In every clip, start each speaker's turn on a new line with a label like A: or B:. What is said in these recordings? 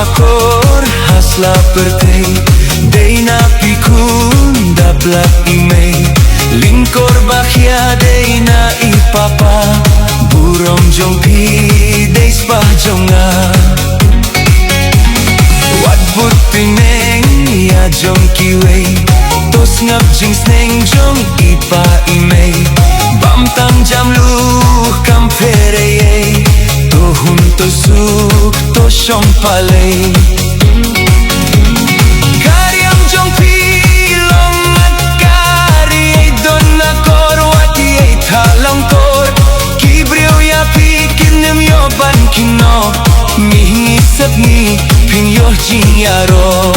A: akor hasla pertei dei na pikun dablak imei lingkor bakhya dei na ipapa burom jongpi dei spah jonga wat but pineng ya jong kiwei tos ngap jing sneng jong ipa imei bam tam jam lu kam phereye to hun to suk to shom palei karyam jong pi long at kari don na kor wati thalang kor kibreu ya pi kinem yo ban kino mi sap ni pin yo jing yaro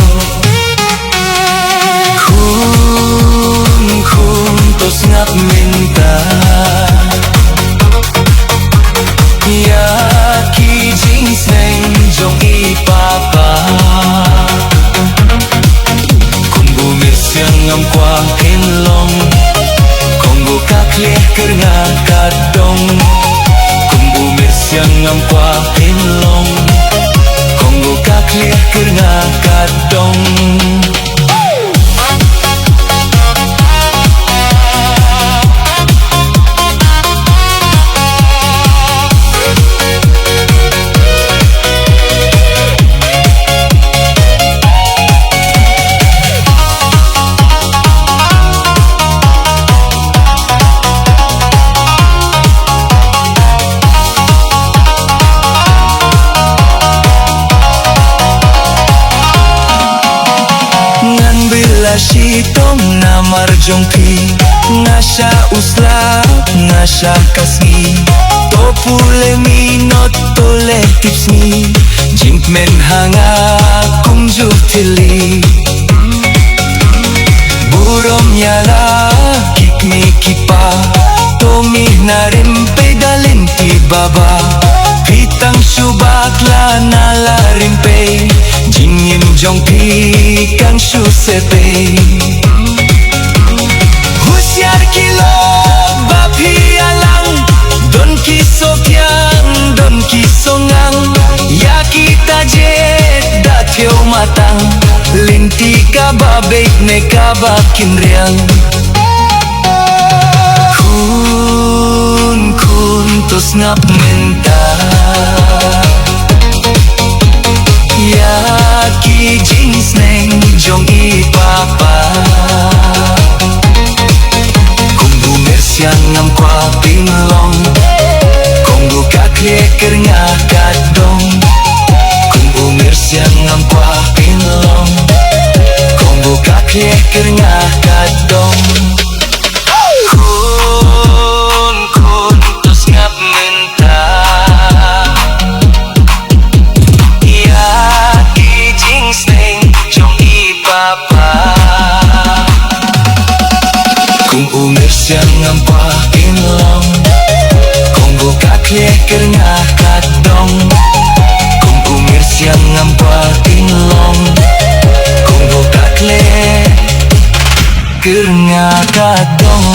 A: kun tos ngap minta ya ki jing seng jong ipapa kung bumir siyang ngam kwa kinlong kung bukak leh kerna kadong kung bumir siyang ngam kwa kinlong kung bukak leh kerna kadong Sitong namar jongpi ngasha usla ngasha kasgi to pule minot tole tipsni jinkmen hanga kumju tili burom yala kikmi kipa to mi narim pedalin ti baba pitang subakla nala rimpe jingin jongpi kang shu sepe husyar kilo bapi alang don kiso piang don kiso ngang ya kita jet da theo matang linti ka babek ne ka bakin riang kun tos ngap menta ya ki jing sneng jong ipapa kung bumir siyang ngam kwa pinglong kung buka kleker nga kadong kung bumir siyang ngam kwa pinglong kung buka kleker nga kadong kun tos ngap menta kung umir siyang ngam kwa pinlong kung buka kleker nga kadong kung umir siyang ngam kwa pinlong kung buka kleker nga kadong